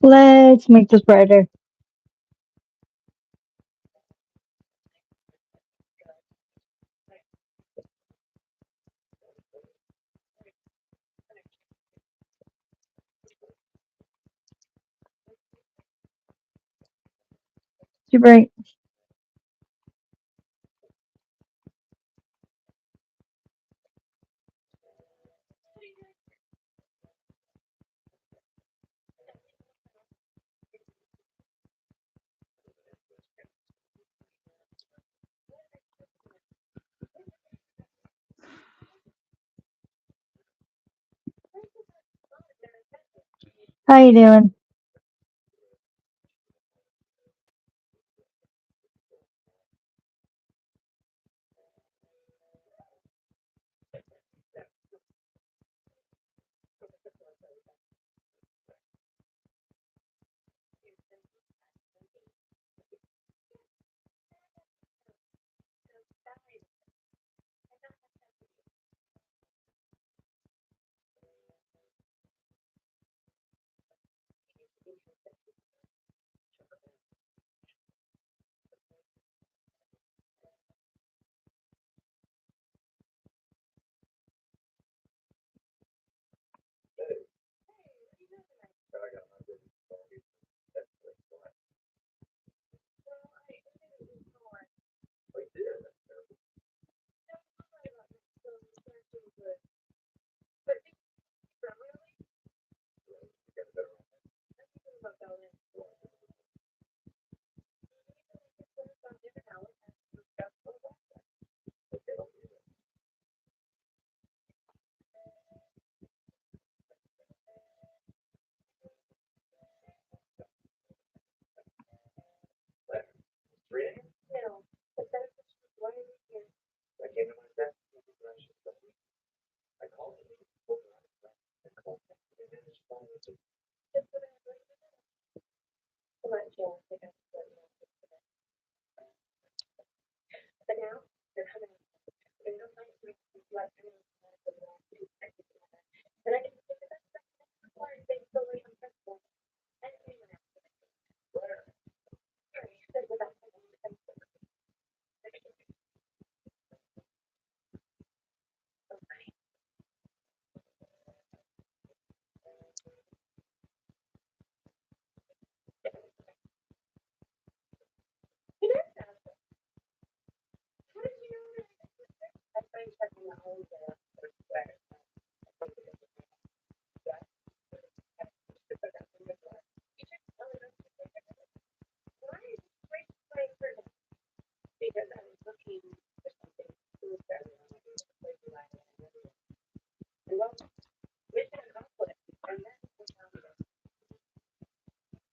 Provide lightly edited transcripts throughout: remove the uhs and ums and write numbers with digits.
Let's make this brighter. Too bright. How you doing?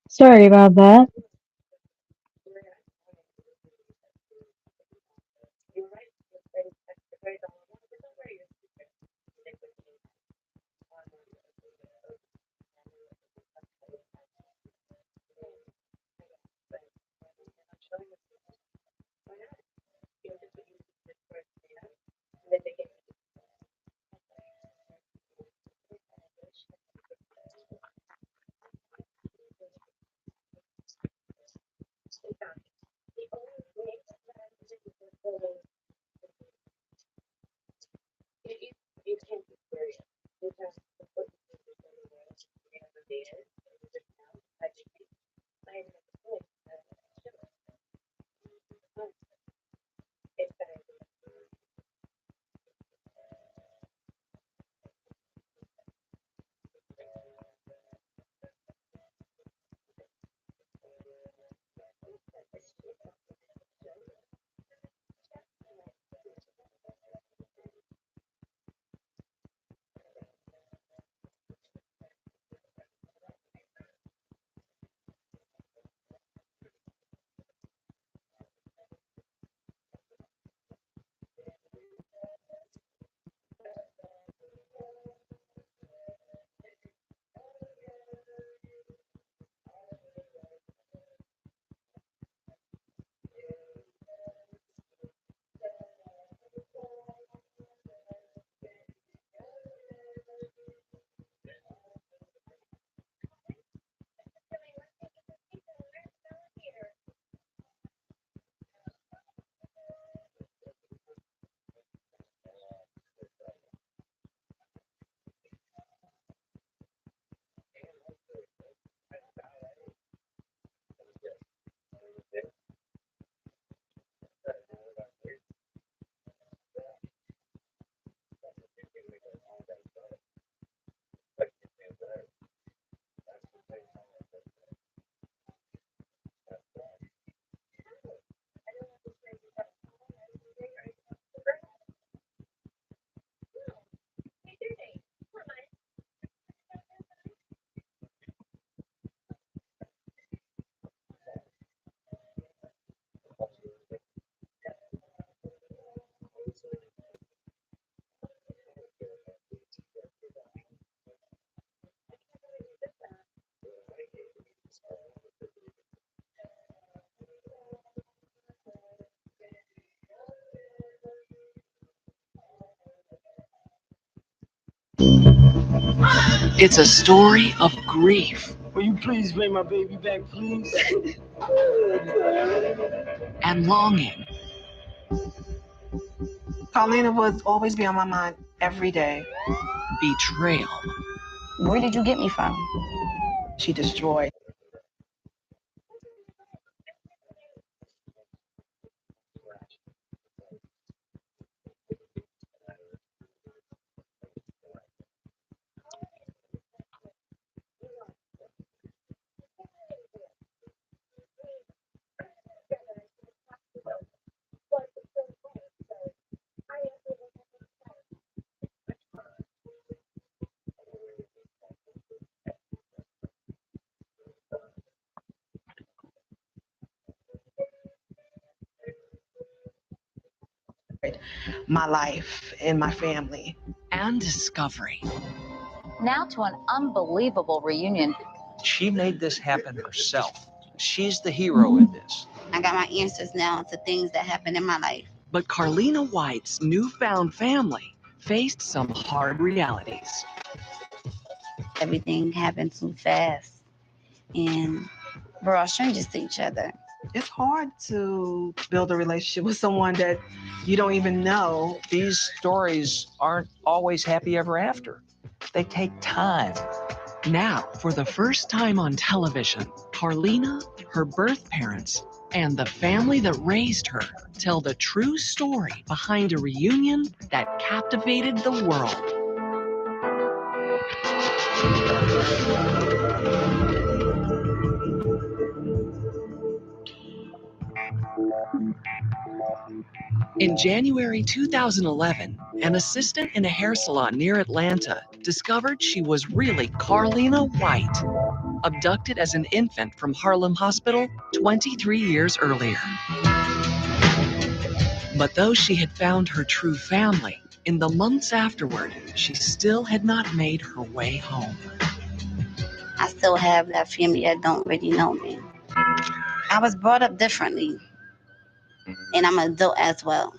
Sorry about that. It's a story of grief. Will you please bring my baby back, please? And longing. Carlina would always be on my mind every day. Betrayal. Where did you get me from? She destroyed. My life and my family. And discovery. Now to an unbelievable reunion. She made this happen herself. She's the hero in this. I got my answers now to things that happened in my life. But Carlina White's newfound family faced some hard realities. Everything happened too fast, and we're all strangers to each other. It's hard to build a relationship with someone that you don't even know. These stories aren't always happy ever after. They take time. Now, for the first time on television, Carlina, her birth parents, and the family that raised her tell the true story behind a reunion that captivated the world. In January 2011, an assistant in a hair salon near Atlanta discovered she was really Carlina White, abducted as an infant from Harlem Hospital 23 years earlier. But though she had found her true family, in the months afterward, she still had not made her way home. I still have that family that don't really know me. I was brought up differently, and I'm an adult as well.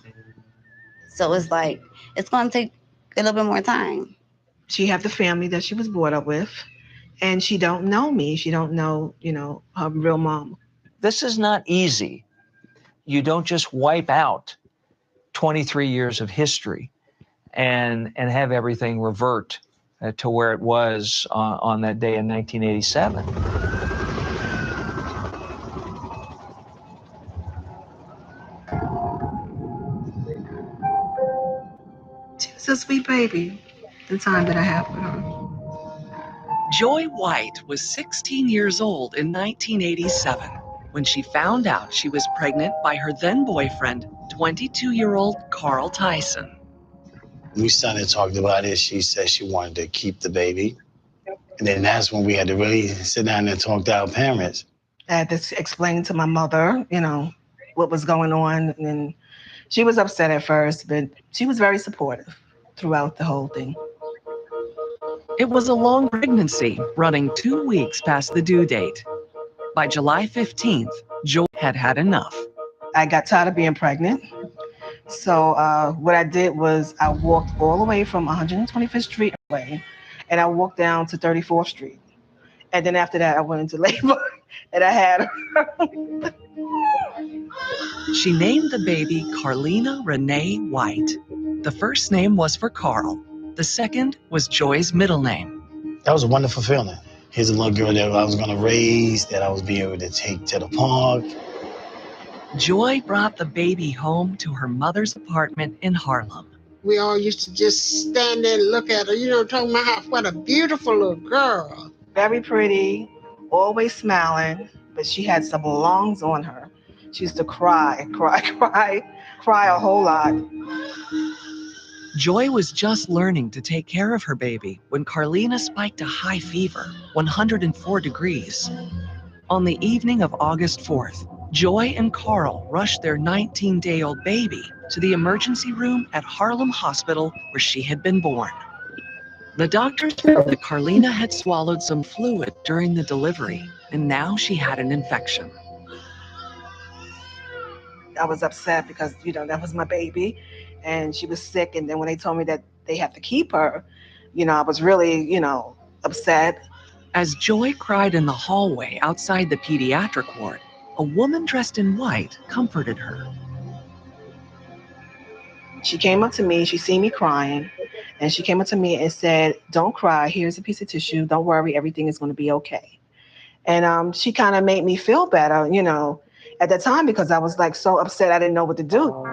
So it's like, it's going to take a little bit more time. She have the family that she was brought up with, and she don't know me. She don't know, her real mom. This is not easy. You don't just wipe out 23 years of history and have everything revert to where it was on that day in 1987. She was a sweet baby the time that I had with her. Joy White was 16 years old in 1987 when she found out she was pregnant by her then boyfriend, 22-year-old Carl Tyson. We started talking about it. She said she wanted to keep the baby. And then that's when we had to really sit down and talk to our parents. I had to explain to my mother, what was going on. And she was upset at first, but she was very supportive throughout the whole thing. It was a long pregnancy, running 2 weeks past the due date. By July 15th, Joy had had enough. I got tired of being pregnant. So what I did was I walked all the way from 125th Street away, and I walked down to 34th Street. And then after that, I went into labor, and I had her. She named the baby Carlina Renee White. The first name was for Carl. The second was Joy's middle name. That was a wonderful feeling. Here's a little girl that I was going to raise, that I was be able to take to the park. Joy brought the baby home to her mother's apartment in Harlem. We all used to just stand there and look at her, talking about what a beautiful little girl. Very pretty, always smiling, but she had some lungs on her. She used to cry a whole lot. Joy was just learning to take care of her baby when Carlina spiked a high fever, 104 degrees. On the evening of August 4th, Joy and Carl rushed their 19-day-old baby to the emergency room at Harlem Hospital where she had been born. The doctors said that Carlina had swallowed some fluid during the delivery, and now she had an infection. I was upset because, that was my baby, and she was sick. And then when they told me that they have to keep her, I was really, upset. As Joy cried in the hallway outside the pediatric ward, a woman dressed in white comforted her. She came up to me, she seen me crying, and she came up to me and said, "Don't cry, here's a piece of tissue, don't worry, everything is going to be okay." And she kind of made me feel better, at the time, because I was like so upset I didn't know what to do.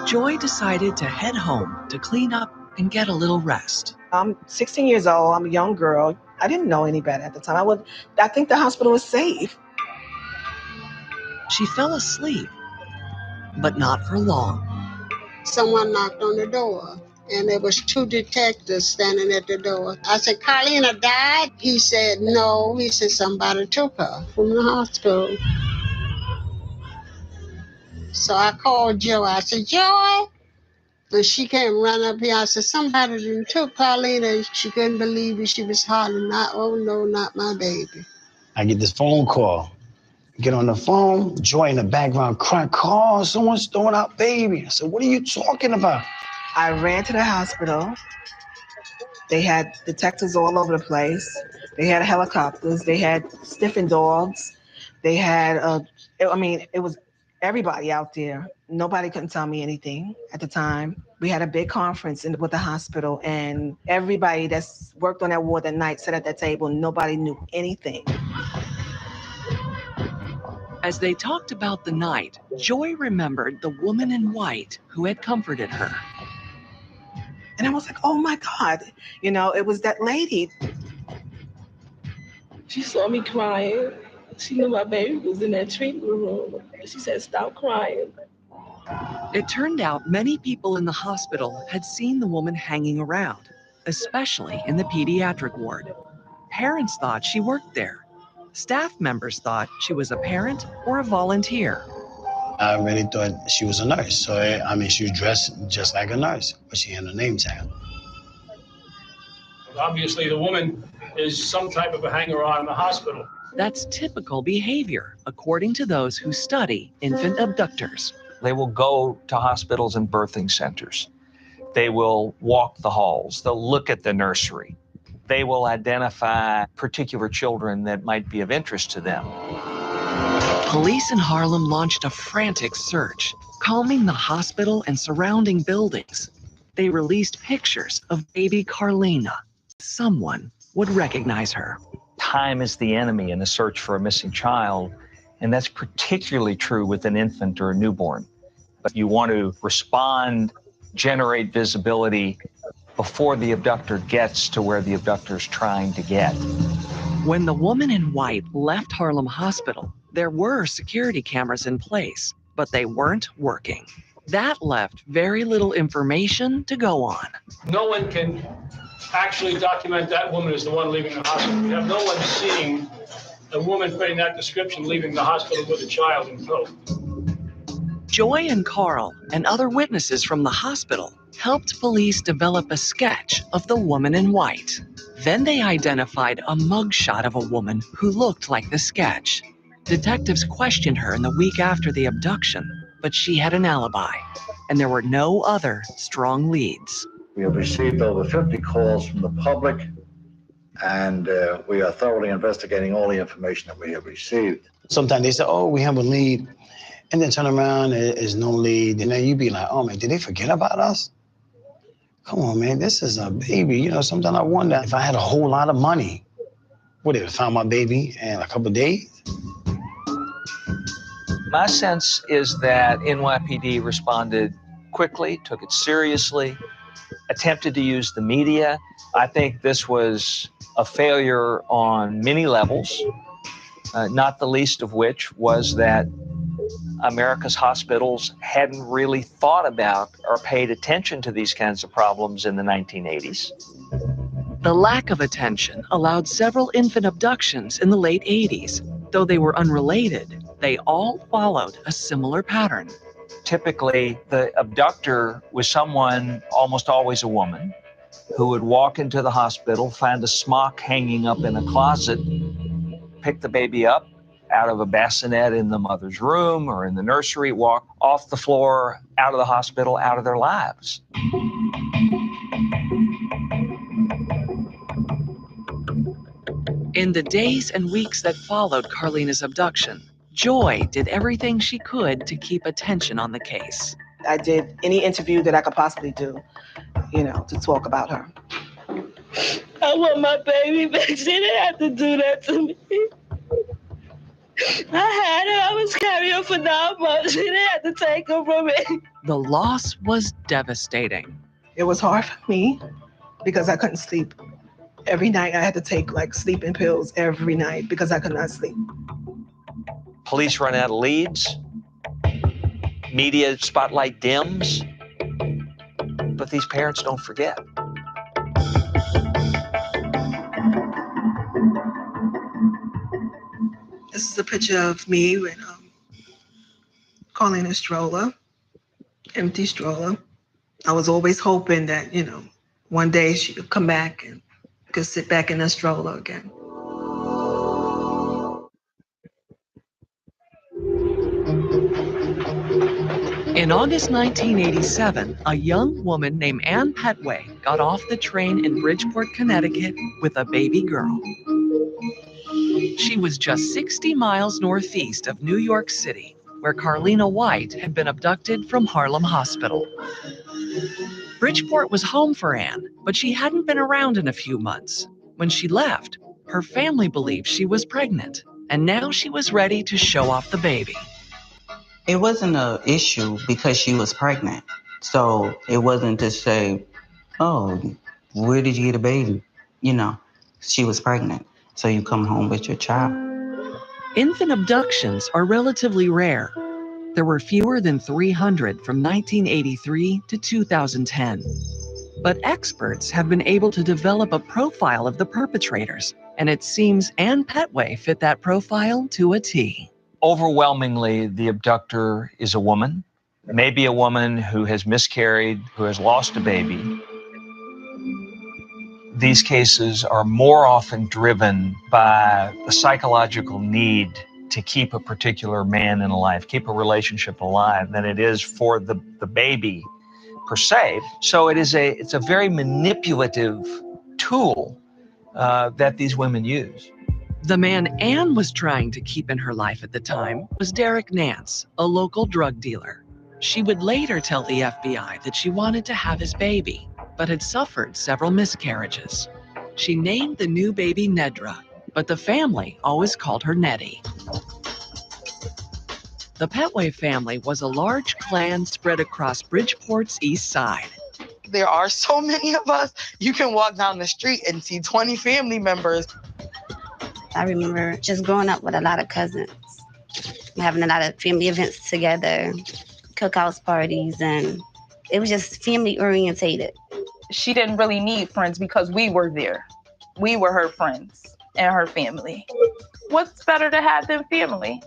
Joy decided to head home to clean up and get a little rest. I'm 16 years old, I'm a young girl. I didn't know any better at the time. I think the hospital was safe. She fell asleep, but not for long. Someone knocked on the door, and there was 2 detectives standing at the door. I said, "Carlina died?" He said, "No." He said, "Somebody took her from the hospital." So I called Joy. I said, "Joy?" And she came run up here. I said, "Somebody done took Carlina." She couldn't believe it. She was hollering, "Oh no, not my baby." I get this phone call. Get on the phone, Joy in the background crying, "Carl, someone's throwing out baby." I said, "What are you talking about?" I ran to the hospital. They had detectives all over the place. They had helicopters. They had sniffing dogs. They had, it was everybody out there. Nobody couldn't tell me anything at the time. We had a big conference with the hospital, and everybody that's worked on that ward that night sat at that table. Nobody knew anything. As they talked about the night, Joy remembered the woman in white who had comforted her. And I was like, oh my God, it was that lady. She saw me crying. She knew my baby was in that treatment room. She said, "Stop crying." It turned out many people in the hospital had seen the woman hanging around, especially in the pediatric ward. Parents thought she worked there. Staff members thought she was a parent or a volunteer. I really thought she was a nurse. So, she was dressed just like a nurse, but she had a name tag. Obviously, the woman is some type of a hanger-on in the hospital. That's typical behavior, according to those who study infant abductors. They will go to hospitals and birthing centers. They will walk the halls. They'll look at the nursery. They will identify particular children that might be of interest to them. Police in Harlem launched a frantic search, combing the hospital and surrounding buildings. They released pictures of baby Carlina. Someone would recognize her. Time is the enemy in the search for a missing child, and that's particularly true with an infant or a newborn. But you want to respond, generate visibility before the abductor gets to where the abductor's trying to get. When the woman in white left Harlem Hospital, there were security cameras in place, but they weren't working. That left very little information to go on. No one can actually document that woman as the one leaving the hospital. We have no one seeing a woman fitting that description leaving the hospital with a child in tow. Joy and Carl and other witnesses from the hospital helped police develop a sketch of the woman in white. Then they identified a mugshot of a woman who looked like the sketch. Detectives questioned her in the week after the abduction, but she had an alibi, and there were no other strong leads. We have received over 50 calls from the public, and we are thoroughly investigating all the information that we have received. Sometimes they say, "Oh, we have a lead," and then turn around, there's no lead, and then you be like, "Oh man, did they forget about us? Come on, man, this is a baby." Sometimes I wonder if I had a whole lot of money, would have found my baby in a couple of days? My sense is that NYPD responded quickly, took it seriously, attempted to use the media. I think this was a failure on many levels, not the least of which was that America's hospitals hadn't really thought about or paid attention to these kinds of problems in the 1980s. The lack of attention allowed several infant abductions in the late 80s. Though they were unrelated, they all followed a similar pattern. Typically, the abductor was someone, almost always a woman, who would walk into the hospital, find a smock hanging up in a closet, pick the baby up out of a bassinet in the mother's room or in the nursery, walk off the floor, out of the hospital, out of their lives. In the days and weeks that followed Carlina's abduction, Joy did everything she could to keep attention on the case. I did any interview that I could possibly do, to talk about her. I want my baby back. She didn't have to do that to me. I had her. I was carrying her for 9 months. She didn't have to take her from me. The loss was devastating. It was hard for me because I couldn't sleep. Every night I had to take sleeping pills every night because I could not sleep. Police run out of leads. Media spotlight dims. But these parents don't forget. This is a picture of me with Carlina's stroller, empty stroller. I was always hoping that, one day she could come back and could sit back in the stroller again. In August 1987, a young woman named Ann Petway got off the train in Bridgeport, Connecticut with a baby girl. She was just 60 miles northeast of New York City, where Carlina White had been abducted from Harlem Hospital. Bridgeport was home for Ann, but she hadn't been around in a few months. When she left, her family believed she was pregnant, and now she was ready to show off the baby. It wasn't an issue because she was pregnant. So it wasn't to say, oh, where did you get a baby? She was pregnant. So you come home with your child. Infant abductions are relatively rare. There were fewer than 300 from 1983 to 2010. But experts have been able to develop a profile of the perpetrators, and it seems Ann Petway fit that profile to a T. Overwhelmingly, the abductor is a woman, maybe a woman who has miscarried, who has lost a baby. These cases are more often driven by the psychological need to keep a particular man in life, keep a relationship alive, than it is for the baby per se. So it's a very manipulative tool that these women use. The man Ann was trying to keep in her life at the time was Derek Nance, a local drug dealer. She would later tell the FBI that she wanted to have his baby, but had suffered several miscarriages. She named the new baby Nedra, but the family always called her Nettie. The Petway family was a large clan spread across Bridgeport's east side. There are so many of us. You can walk down the street and see 20 family members. I remember just growing up with a lot of cousins, having a lot of family events together, cookouts parties, and it was just family orientated. She didn't really need friends because we were there. We were her friends and her family. What's better to have than family?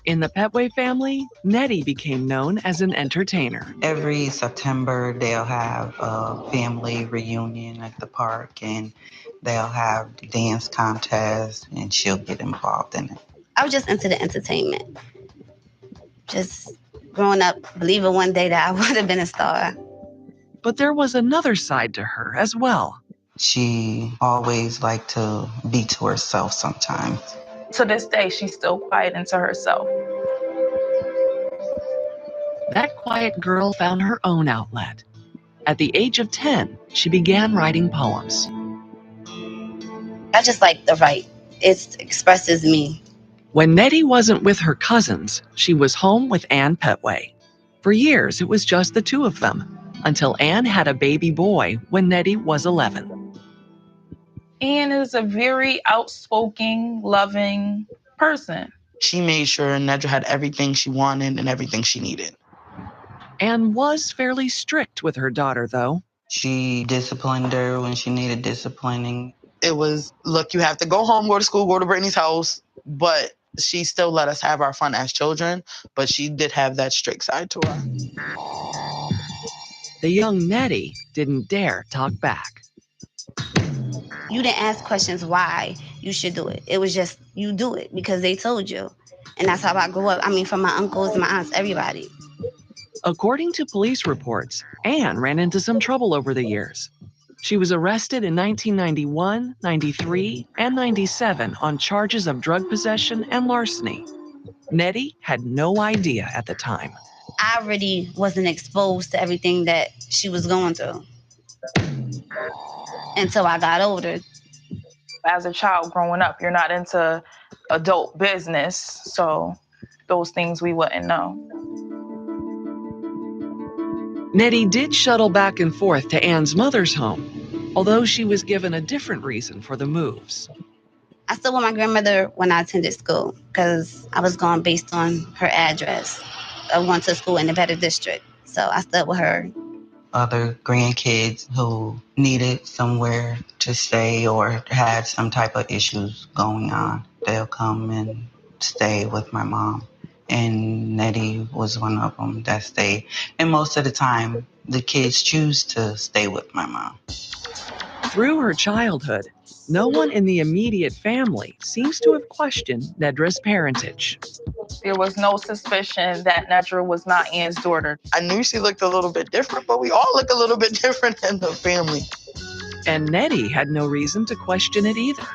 In the Petway family, Nettie became known as an entertainer. Every September, they'll have a family reunion at the park, and they'll have dance contests, and she'll get involved in it. I was just into the entertainment. Just growing up, believing one day that I would have been a star. But there was another side to her as well. She always liked to be to herself sometimes. To this day, she's still quiet into herself. That quiet girl found her own outlet. At the age of 10, she began writing poems. I just like to write. It expresses me. When Nettie wasn't with her cousins, she was home with Ann Petway. For years, it was just the two of them, until Ann had a baby boy when Nettie was 11. Ann is a very outspoken, loving person. She made sure Nedra had everything she wanted and everything she needed. Ann was fairly strict with her daughter, though. She disciplined her when she needed disciplining. It was, look, you have to go home, go to school, go to Brittany's house, but she still let us have our fun as children, but she did have that strict side to her. The young Nettie didn't dare talk back. You didn't ask questions why you should do it. It was just, you do it because they told you. And that's how I grew up. I mean, from my uncles, my aunts, everybody. According to police reports, Ann ran into some trouble over the years. She was arrested in 1991, 93, and 97 on charges of drug possession and larceny. Nettie had no idea at the time. I already wasn't exposed to everything that she was going through until I got older. As a child growing up, you're not into adult business, so those things we wouldn't know. Nettie did shuttle back and forth to Ann's mother's home, although she was given a different reason for the moves. I stayed with my grandmother when I attended school because I was going based on her address. I went to school in the Better District, so I stayed with her. Other grandkids who needed somewhere to stay or had some type of issues going on, they'll come and stay with my mom. And Nettie was one of them that stayed. And most of the time, the kids choose to stay with my mom. Through her childhood, no one in the immediate family seems to have questioned Nedra's parentage. There was no suspicion that Nedra was not Ann's daughter. I knew she looked a little bit different, but we all look a little bit different in the family. And Nettie had no reason to question it either.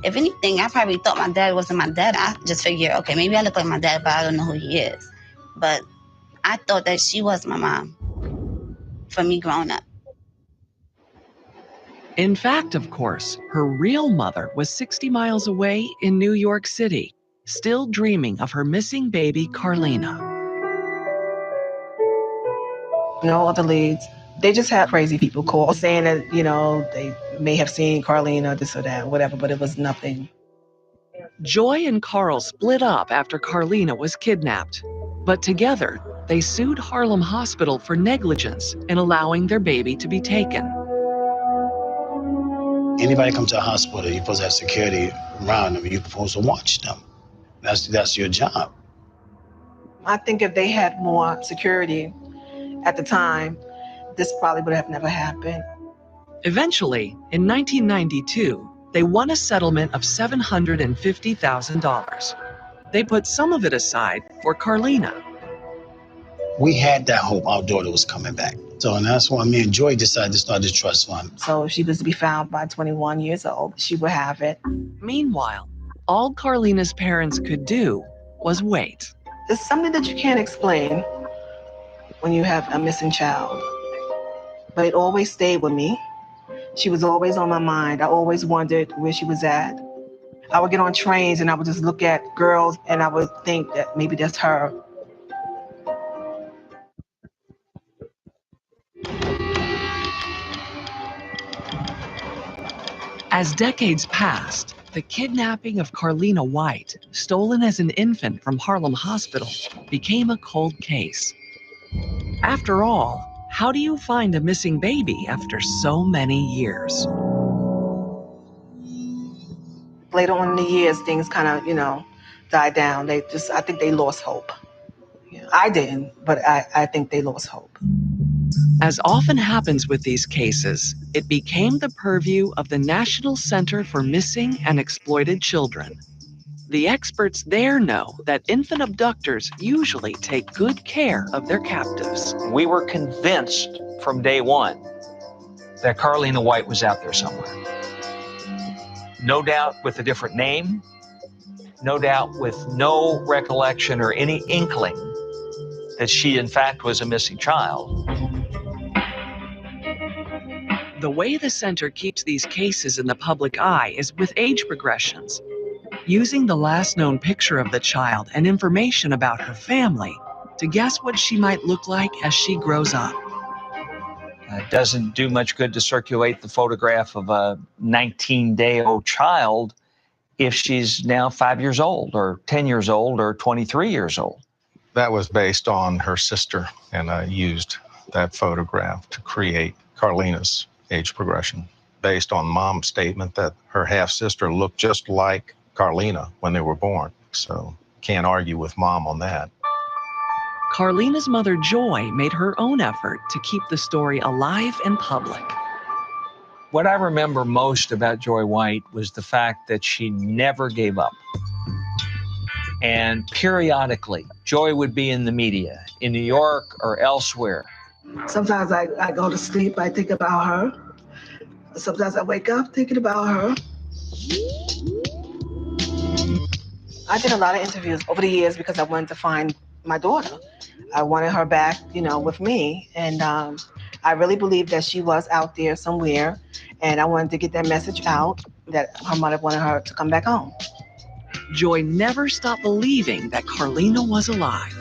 If anything, I probably thought my dad wasn't my dad. I just figured, okay, maybe I look like my dad, but I don't know who he is. But I thought that she was my mom for me growing up. In fact, of course, her real mother was 60 miles away in New York City, still dreaming of her missing baby, Carlina. No other leads. They just had crazy people call saying that, they may have seen Carlina, this or that, whatever, but it was nothing. Joy and Carl split up after Carlina was kidnapped, but together they sued Harlem Hospital for negligence in allowing their baby to be taken. Anybody come to a hospital, you're supposed to have security around them. You're supposed to watch them. That's your job. I think if they had more security at the time, this probably would have never happened. Eventually, in 1992, they won a settlement of $750,000. They put some of it aside for Carlina. We had that hope our daughter was coming back. And that's why me and Joy decided to start the trust fund. So if she was to be found by 21 years old, she would have it. Meanwhile, all Carlina's parents could do was wait. It's something that you can't explain when you have a missing child. But it always stayed with me. She was always on my mind. I always wondered where she was at. I would get on trains and I would just look at girls and I would think that maybe that's her. As decades passed, the kidnapping of Carlina White, stolen as an infant from Harlem Hospital, became a cold case. After all, how do you find a missing baby after so many years? Later on in the years, things kind of, died down. I think they lost hope. I didn't, but I think they lost hope. As often happens with these cases, it became the purview of the National Center for Missing and Exploited Children. The experts there know that infant abductors usually take good care of their captives. We were convinced from day one that Carlina White was out there somewhere. No doubt with a different name, no doubt with no recollection or any inkling that she in fact was a missing child. The way the center keeps these cases in the public eye is with age progressions, using the last known picture of the child and information about her family to guess what she might look like as she grows up. It doesn't do much good to circulate the photograph of a 19-day-old child if she's now 5 years old or 10 years old or 23 years old. That was based on her sister, and I used that photograph to create Carlina's age progression, based on Mom's statement that her half-sister looked just like Carlina when they were born. So can't argue with Mom on that. Carlina's mother, Joy, made her own effort to keep the story alive in public. What I remember most about Joy White was the fact that she never gave up. And periodically, Joy would be in the media, in New York or elsewhere. Sometimes I go to sleep, I think about her. Sometimes I wake up thinking about her. I did a lot of interviews over the years because I wanted to find my daughter. I wanted her back, with me. And I really believe that she was out there somewhere. And I wanted to get that message out that her mother wanted her to come back home. Joy never stopped believing that Carlina was alive.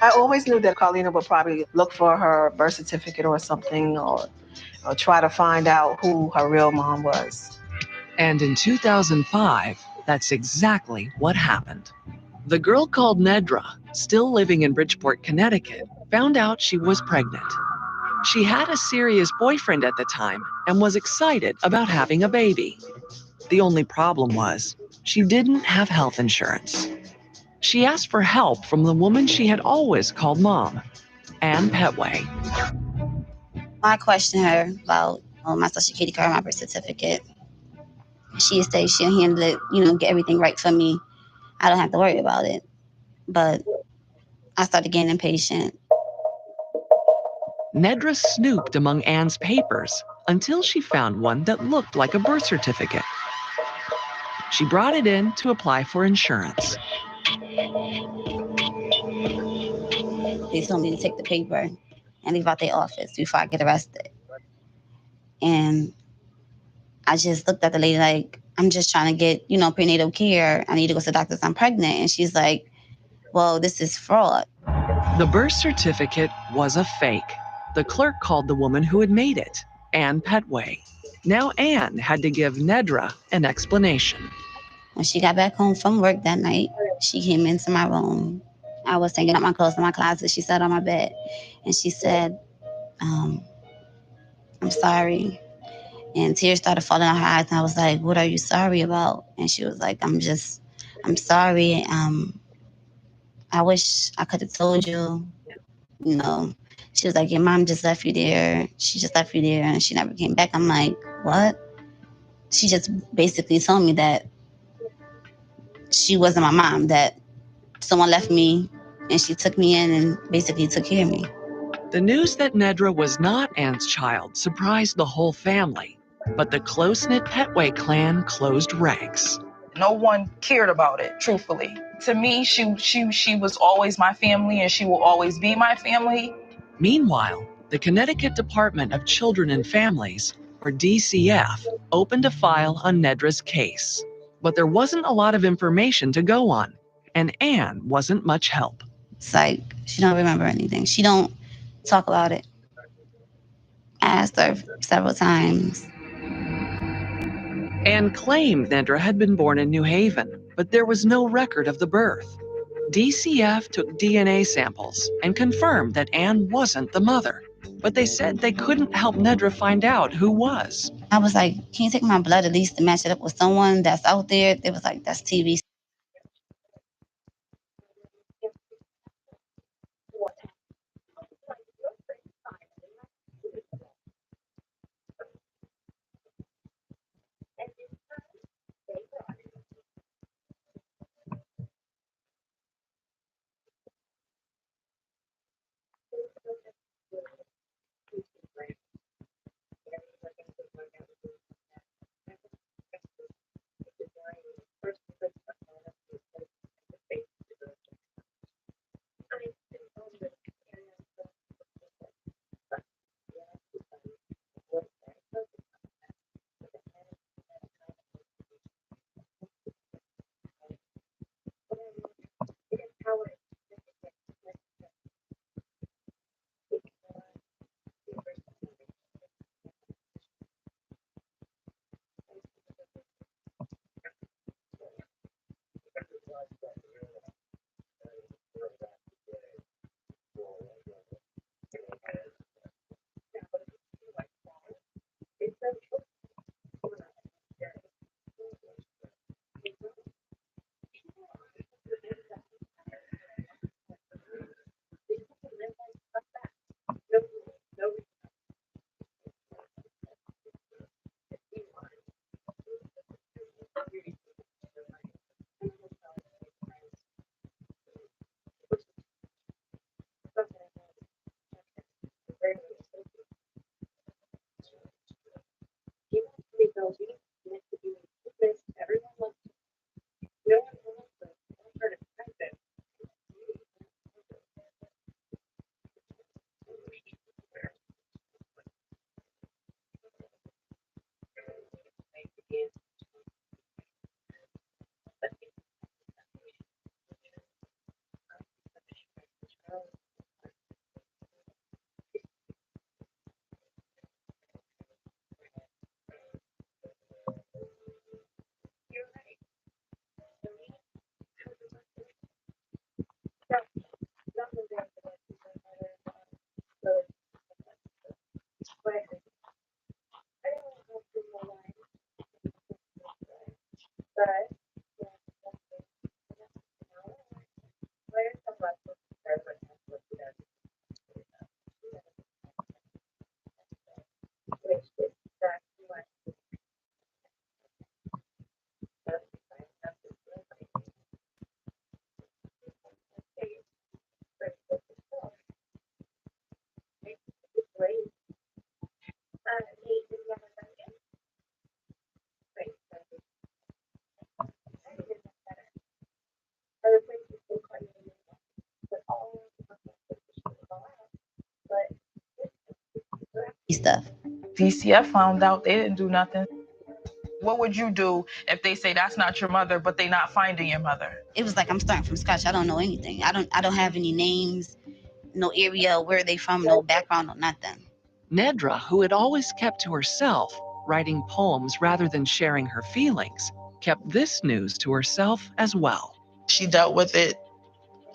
I always knew that Carlina would probably look for her birth certificate or something, or try to find out who her real mom was. And in 2005, that's exactly what happened. The girl called Nedra, still living in Bridgeport, Connecticut, found out she was pregnant. She had a serious boyfriend at the time and was excited about having a baby. The only problem was she didn't have health insurance. She asked for help from the woman she had always called Mom, Ann Petway. I questioned her about my social security card, my birth certificate. She said she'll handle it, get everything right for me. I don't have to worry about it. But I started getting impatient. Nedra snooped among Ann's papers until she found one that looked like a birth certificate. She brought it in to apply for insurance. They told me to take the paper and leave out their office before I get arrested. And I just looked at the lady like, I'm just trying to get, prenatal care. I need to go to the doctor. I'm pregnant. And she's like, well, this is fraud. The birth certificate was a fake. The clerk called the woman who had made it, Ann Petway. Now Ann had to give Nedra an explanation. When she got back home from work that night, she came into my room. I was taking out my clothes in my closet. She sat on my bed and she said, I'm sorry. And tears started falling out her eyes. And I was like, what are you sorry about? And she was like, I'm sorry. I wish I could have told you, She was like, your mom just left you there. She just left you there and she never came back. I'm like, what? She just basically told me that she wasn't my mom, that someone left me and she took me in and basically took care of me. The news that Nedra was not Ann's child surprised the whole family, but the close-knit Petway clan closed ranks. No one cared about it, truthfully. To me, she was always my family and she will always be my family. Meanwhile, the Connecticut Department of Children and Families, or DCF, opened a file on Nedra's case. But there wasn't a lot of information to go on, and Ann wasn't much help. It's like, she don't remember anything. She don't talk about it. I asked her several times. Ann claimed Nedra had been born in New Haven, but there was no record of the birth. DCF took DNA samples and confirmed that Ann wasn't the mother, but they said they couldn't help Nedra find out who was. I was like, can you take my blood at least to match it up with someone that's out there? They was like, that's TV. stuff. DCF found out, they didn't do nothing. What would you do if they say that's not your mother, but they not finding your mother? It was like I'm starting from scratch. I don't know anything. I don't have any names, no area, where they from, no background, no nothing. Nedra, who had always kept to herself, writing poems rather than sharing her feelings, kept this news to herself as well. She dealt with it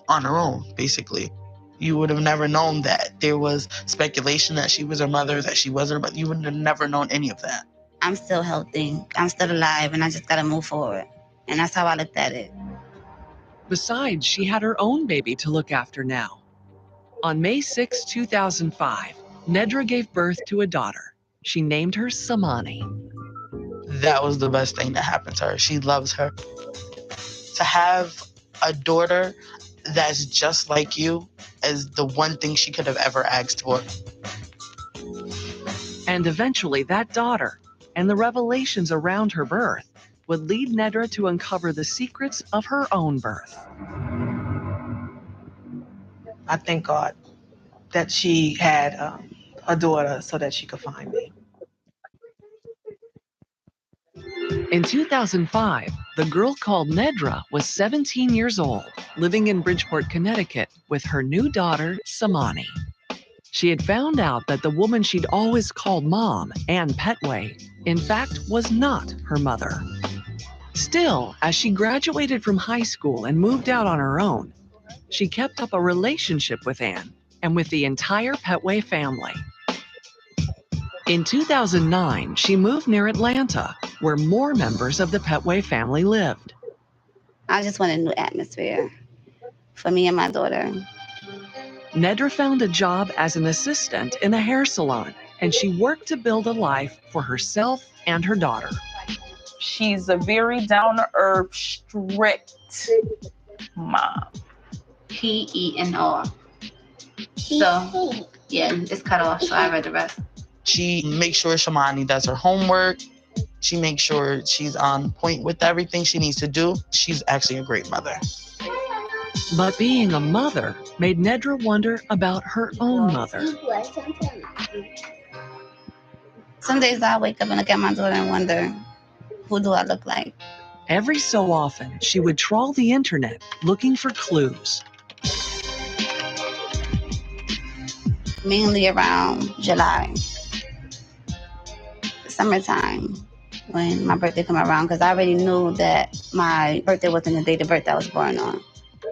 on her own, basically. You would have never known that. There was speculation that she was her mother, that she wasn't, but you would have never known any of that. I'm still healthy. I'm still alive, and I just got to move forward. And that's how I looked at it. Besides, she had her own baby to look after now. On May 6, 2005, Nedra gave birth to a daughter. She named her Samani. That was the best thing that happened to her. She loves her. To have a daughter that's just like you is the one thing she could have ever asked for. And eventually that daughter and the revelations around her birth would lead Nedra to uncover the secrets of her own birth. I thank God that she had a daughter so that she could find me. In 2005, the girl called Nedra was 17 years old, living in Bridgeport, Connecticut, with her new daughter, Samani. She had found out that the woman she'd always called Mom, Ann Petway, in fact was not her mother. Still, as she graduated from high school and moved out on her own, she kept up a relationship with Ann and with the entire Petway family. In 2009, she moved near Atlanta, where more members of the Petway family lived. I just want a new atmosphere for me and my daughter. Nedra found a job as an assistant in a hair salon, and she worked to build a life for herself and her daughter. She's a very down-to-earth, strict mom. P-E-N-R. So, yeah, it's cut off, so I read the rest. She makes sure Shamani does her homework. She makes sure she's on point with everything she needs to do. She's actually a great mother. But being a mother made Nedra wonder about her own mother. Some days I wake up and look at my daughter and wonder, who do I look like? Every so often, she would trawl the internet looking for clues. Mainly around July, summertime, when my birthday come around, because I already knew that my birthday wasn't the date of birth I was born on.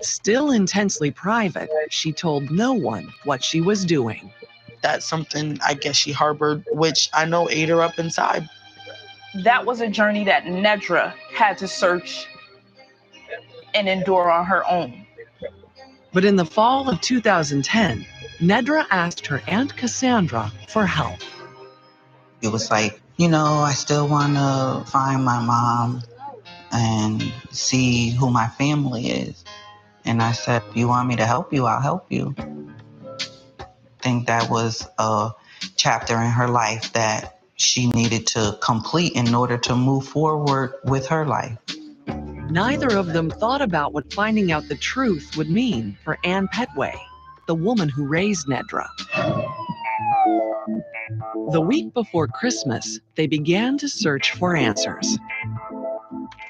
Still intensely private, she told no one what she was doing. That's something I guess she harbored, which I know ate her up inside. That was a journey that Nedra had to search and endure on her own. But in the fall of 2010, Nedra asked her Aunt Cassandra for help. It was like, I still want to find my mom and see who my family is. And I said, you want me to help you? I'll help you. I think that was a chapter in her life that she needed to complete in order to move forward with her life. Neither of them thought about what finding out the truth would mean for Ann Petway, the woman who raised Nedra. The week before Christmas, they began to search for answers.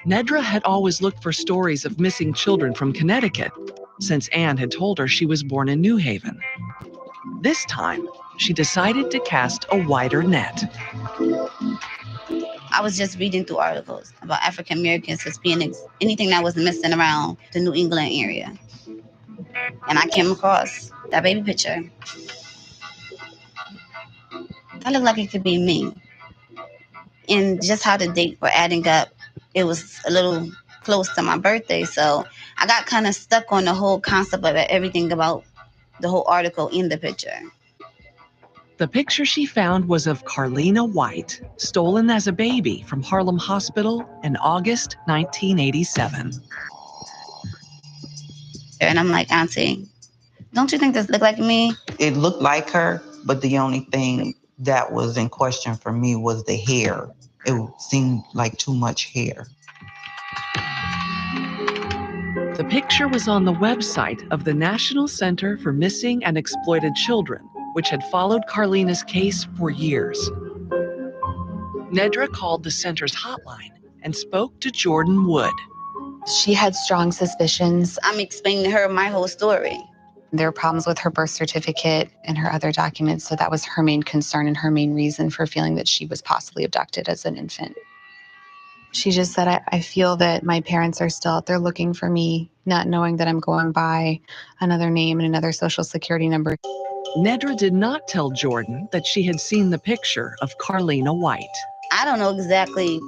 Nedra had always looked for stories of missing children from Connecticut, since Ann had told her she was born in New Haven. This time, she decided to cast a wider net. I was just reading through articles about African Americans as being anything that was missing around the New England area. And I came across that baby picture. That looked like it could be me. And just how the dates were adding up, it was a little close to my birthday. So I got kind of stuck on the whole concept of everything about the whole article in the picture. The picture she found was of Carlina White, stolen as a baby from Harlem Hospital in August 1987. And I'm like, Auntie, don't you think this look like me? It looked like her, but the only thing that was in question for me was the hair. It seemed like too much hair. The picture was on the website of the National Center for Missing and Exploited Children, which had followed Carlina's case for years. Nedra called the center's hotline and spoke to Jordan Wood. She had strong suspicions. I'm explaining to her my whole story. There were problems with her birth certificate and her other documents, so that was her main concern and her main reason for feeling that she was possibly abducted as an infant. She just said, I feel that my parents are still out there looking for me, not knowing that I'm going by another name and another social security number. Nedra did not tell Jordan that she had seen the picture of Carlina White. I don't know exactly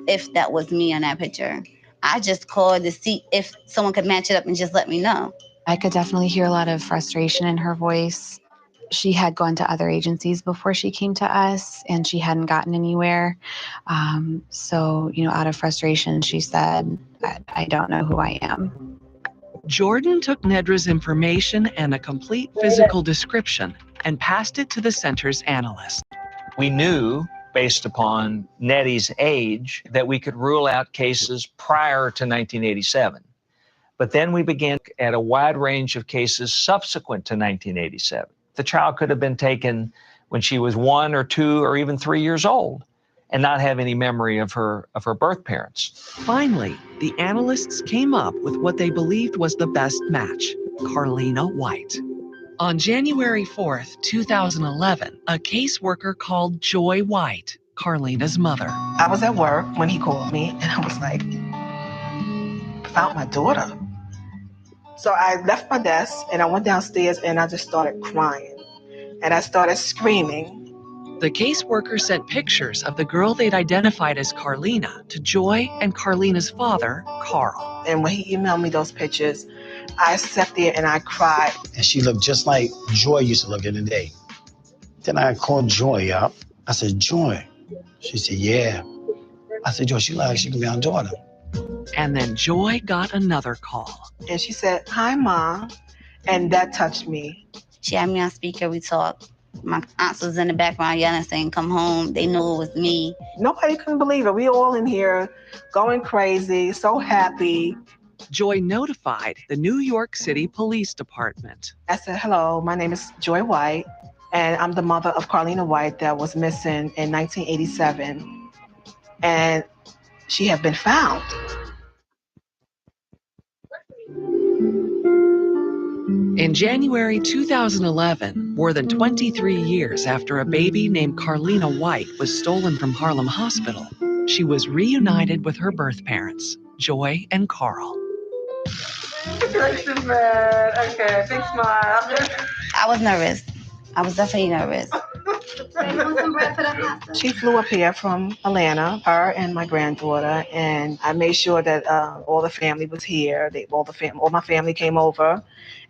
if that was me on that picture. I just called to see if someone could match it up and just let me know. I could definitely hear a lot of frustration in her voice. She had gone to other agencies before she came to us, and she hadn't gotten anywhere. So, out of frustration, she said, I don't know who I am. Jordan took Nedra's information and a complete physical description and passed it to the center's analyst. We knew, based upon Nettie's age, that we could rule out cases prior to 1987. But then we began at a wide range of cases subsequent to 1987. The child could have been taken when she was 1 or 2 or even 3 years old and not have any memory of her birth parents. Finally, the analysts came up with what they believed was the best match, Carlina White. On January 4th, 2011, a caseworker called Joy White, Carlina's mother. I was at work when he called me, and I was like, found my daughter. So I left my desk and I went downstairs and I just started crying. And I started screaming. The caseworker sent pictures of the girl they'd identified as Carlina to Joy and Carlina's father, Carl. And when he emailed me those pictures, I sat there and I cried. And she looked just like Joy used to look in the day. Then I called Joy up. I said, Joy. She said, yeah. I said, Joy, she can be our daughter. And then Joy got another call. And she said, hi, Mom. And that touched me. She had me on speaker. We talked. My aunt was in the background yelling, saying, come home. They knew it was me. Nobody couldn't believe it. We all in here going crazy, so happy. Joy notified the New York City Police Department. I said, hello, my name is Joy White, and I'm the mother of Carlina White that was missing in 1987. And she had been found. In January 2011, more than 23 years after a baby named Carlina White was stolen from Harlem Hospital, she was reunited with her birth parents, Joy and Carl. Okay, big smile. I was nervous. I was definitely nervous. She flew up here from Atlanta, her and my granddaughter, and I made sure that all the family was here. All my family came over,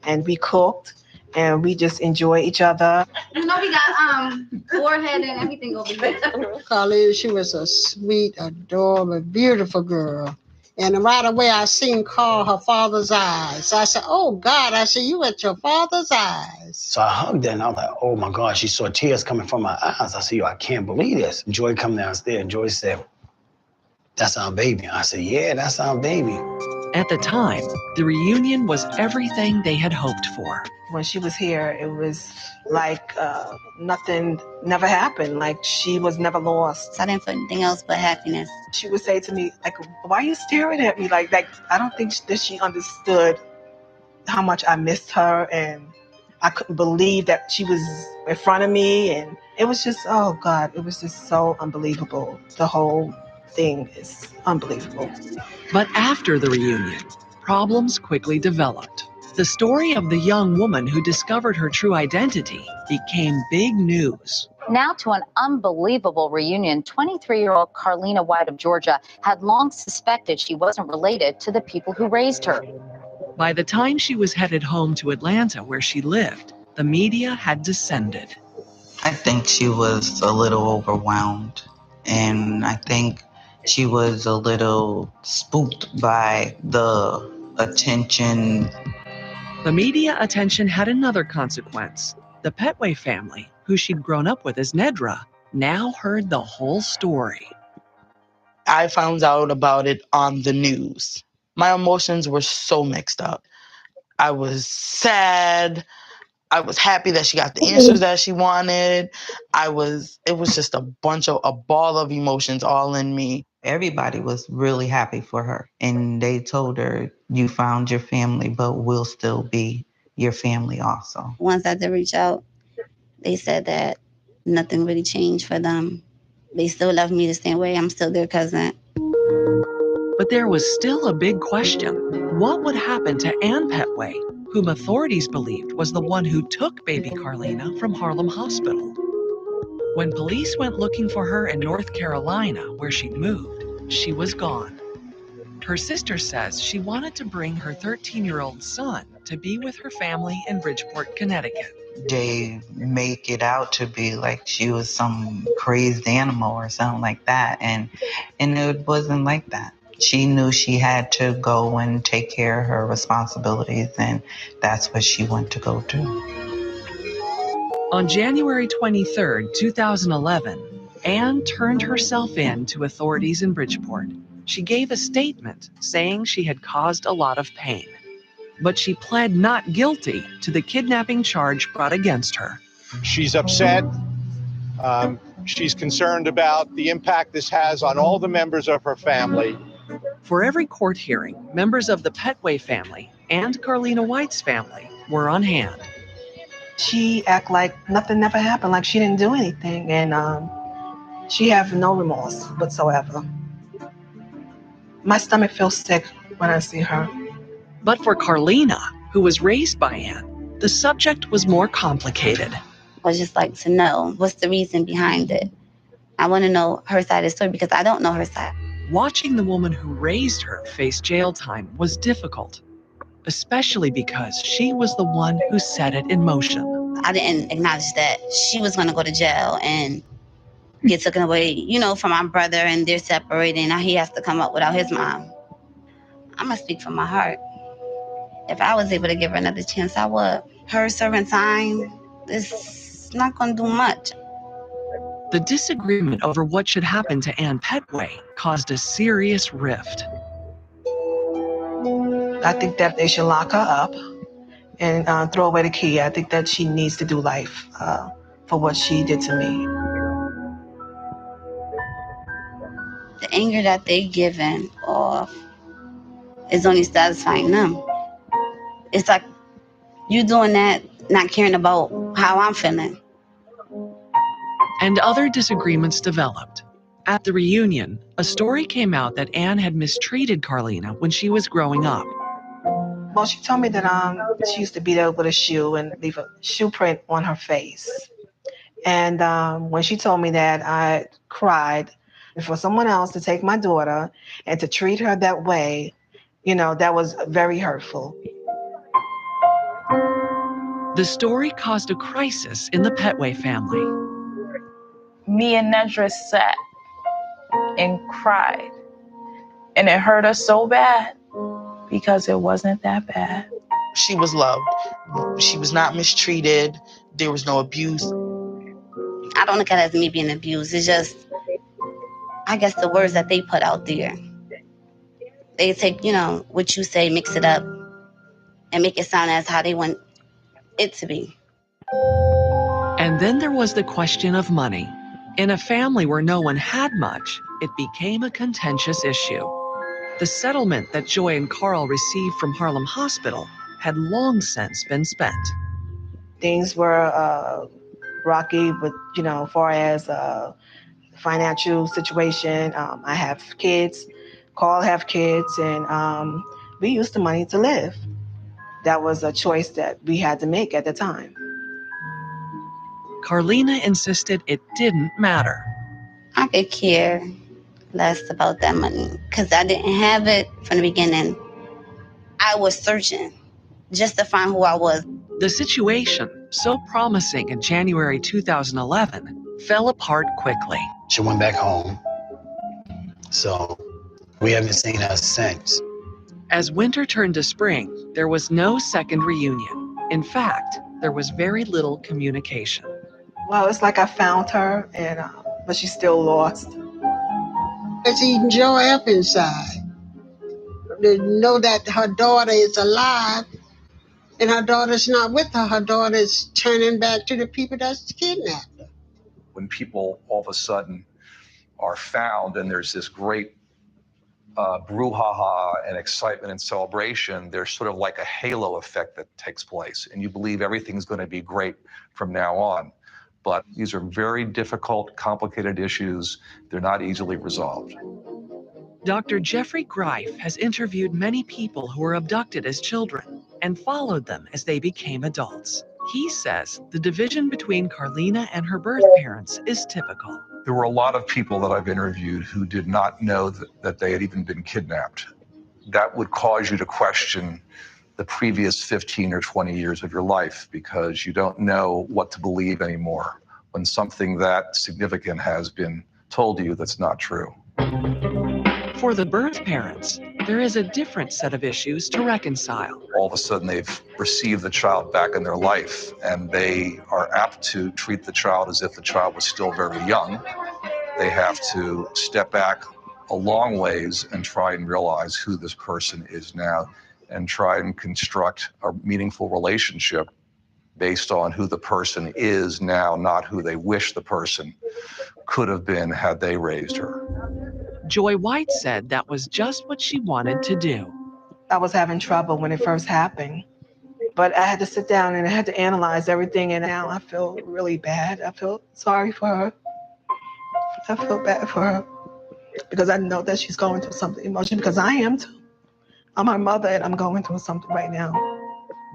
and we cooked, and we just enjoy each other. We got forehead and everything over there. Carlina, she was a sweet, adorable, beautiful girl. And right away, I seen Carl, her father's eyes. I said, oh, God. I said, you at your father's eyes. So I hugged her, and I was like, oh, my God. She saw tears coming from my eyes. I said, yo, I can't believe this. Joy come downstairs, and Joy said, that's our baby. I said, yeah, that's our baby. At the time, the reunion was everything they had hoped for. When she was here, it was like nothing never happened. Like she was never lost. I didn't feel anything else but happiness. She would say to me, like, why are you staring at me? Like I don't think that she understood how much I missed her, and I couldn't believe that she was in front of me. And it was just, oh God, it was just so unbelievable. The whole thing is unbelievable. But after the reunion, problems quickly developed. The story of the young woman who discovered her true identity became big news. Now to an unbelievable reunion. 23-year-old Carlina White of Georgia had long suspected she wasn't related to the people who raised her. By the time she was headed home to Atlanta, where she lived, the media had descended. I think she was a little overwhelmed, and I think she was a little spooked by the attention. The media attention had another consequence. The Petway family, who she'd grown up with as Nedra, now heard the whole story. I found out about it on the news. My emotions were so mixed up. I was sad. I was happy that she got the answers that she wanted. It was just a ball of emotions all in me. Everybody was really happy for her. And they told her, you found your family, but we'll still be your family also. Once I did reach out, they said that nothing really changed for them. They still love me the same way. I'm still their cousin. But there was still a big question. What would happen to Ann Petway, whom authorities believed was the one who took baby Carlina from Harlem Hospital? When police went looking for her in North Carolina, where she'd moved, she was gone. Her sister says she wanted to bring her 13-year-old son to be with her family in Bridgeport, Connecticut. They make it out to be like she was some crazed animal or something like that. And it wasn't like that. She knew she had to go and take care of her responsibilities, and that's what she went to go do. On January 23, 2011, Ann turned herself in to authorities in Bridgeport. She gave a statement saying she had caused a lot of pain, but she pled not guilty to the kidnapping charge brought against her. She's upset. She's concerned about the impact this has on all the members of her family. For every court hearing, members of the Petway family and Carlina White's family were on hand. She act like nothing never happened, like she didn't do anything, and she have no remorse whatsoever. My stomach feels sick when I see her. But for Carlina, who was raised by Ann, the subject was more complicated. I would just like to know what's the reason behind it. I want to know her side of the story because I don't know her side. Watching the woman who raised her face jail time was difficult, especially because she was the one who set it in motion. I didn't acknowledge that she was going to go to jail and get taken away, from my brother, and they're separated. Now he has to come up without his mom. I'm going to speak from my heart. If I was able to give her another chance, I would. Her serving time is not going to do much. The disagreement over what should happen to Ann Petway caused a serious rift. I think that they should lock her up and throw away the key. I think that she needs to do life for what she did to me. The anger that they giving off is only satisfying them. It's like you doing that, not caring about how I'm feeling. And other disagreements developed. At the reunion, a story came out that Ann had mistreated Carlina when she was growing up. Well, she told me that she used to beat her with a shoe and leave a shoe print on her face. And when she told me that, I cried. And for someone else to take my daughter and to treat her that way, that was very hurtful. The story caused a crisis in the Petway family. Me and Nedra sat and cried. And it hurt us so bad because it wasn't that bad. She was loved. She was not mistreated. There was no abuse. I don't look at it as me being abused. It's just, I guess, the words that they put out there. They take, what you say, mix it up, and make it sound as how they want it to be. And then there was the question of money. In a family where no one had much, it became a contentious issue. The settlement that Joy and Carl received from Harlem Hospital had long since been spent. Things were rocky with, as far as financial situation. I have kids, Carl have kids, and we used the money to live. That was a choice that we had to make at the time. Carlina insisted it didn't matter. I could care less about that money because I didn't have it from the beginning. I was searching just to find who I was. The situation, so promising in January 2011, fell apart quickly. She went back home. So we haven't seen her since. As winter turned to spring, there was no second reunion. In fact, there was very little communication. Well, it's like I found her, but she's still lost. It's eating joy up inside. To know that her daughter is alive And her daughter's not with her. Her daughter's turning back to the people that's kidnapped her. When people all of a sudden are found and there's this great brouhaha and excitement and celebration, there's sort of like a halo effect that takes place, and you believe everything's going to be great from now on. But these are very difficult, complicated issues. They're not easily resolved. Dr. Jeffrey Greif has interviewed many people who were abducted as children and followed them as they became adults. He says the division between Carlina and her birth parents is typical. There were a lot of people that I've interviewed who did not know that they had even been kidnapped. That would cause you to question the previous 15 or 20 years of your life, because you don't know what to believe anymore when something that significant has been told to you that's not true. For the birth parents, there is a different set of issues to reconcile. All of a sudden, they've received the child back in their life, and they are apt to treat the child as if the child was still very young. They have to step back a long ways and try and realize who this person is now and try and construct a meaningful relationship based on who the person is now, not who they wish the person could have been had they raised her. Joy White said that was just what she wanted to do. I was having trouble when it first happened, but I had to sit down and I had to analyze everything, and now I feel really bad. I feel sorry for her. I feel bad for her because I know that she's going through something emotional, because I am too. I'm her mother and I'm going through something right now.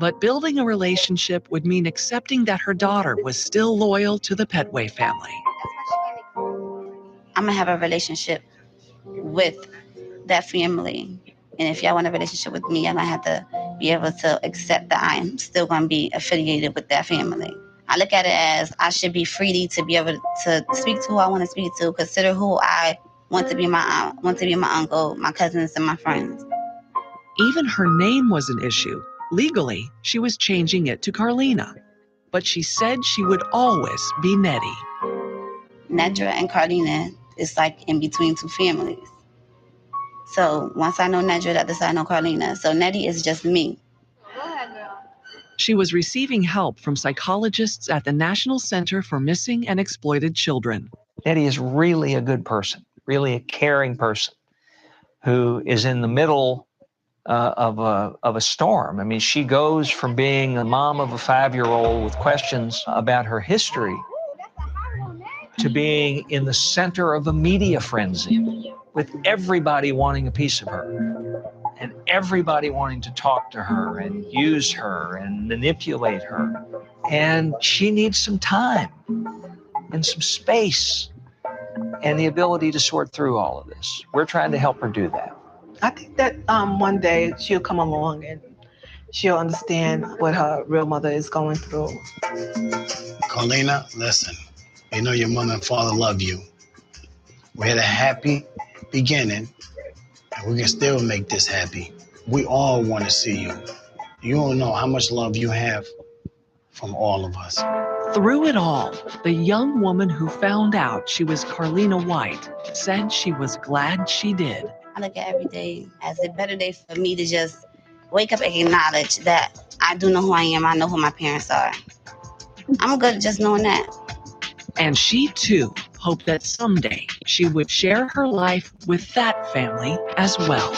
But building a relationship would mean accepting that her daughter was still loyal to the Petway family. I'm gonna have a relationship with that family. And if y'all want a relationship with me, y'all gonna have to be able to accept that I am still gonna be affiliated with that family. I look at it as I should be free to be able to speak to who I want to speak to, consider who I want to be my aunt, want to be my uncle, my cousins, and my friends. Even her name was an issue. Legally, she was changing it to Carlina, but she said she would always be Nettie. Nedra and Carlina is like in between two families. So once I know Nedra, the other side I know Carlina. So Nettie is just me. She was receiving help from psychologists at the National Center for Missing and Exploited Children. Nettie is really a good person, really a caring person who is in the middle of a storm. I mean, she goes from being a mom of a 5-year-old with questions about her history to being in the center of a media frenzy with everybody wanting a piece of her and everybody wanting to talk to her and use her and manipulate her. And she needs some time and some space and the ability to sort through all of this. We're trying to help her do that. I think that one day she'll come along and she'll understand what her real mother is going through. Carlina, listen, you know your mother and father love you. We had a happy beginning, and we can still make this happy. We all want to see you. You don't know how much love you have from all of us. Through it all, the young woman who found out she was Carlina White said she was glad she did. I look at every day as a better day for me to just wake up and acknowledge that I do know who I am. I know who my parents are. I'm good at just knowing that. And she, too, hoped that someday she would share her life with that family as well.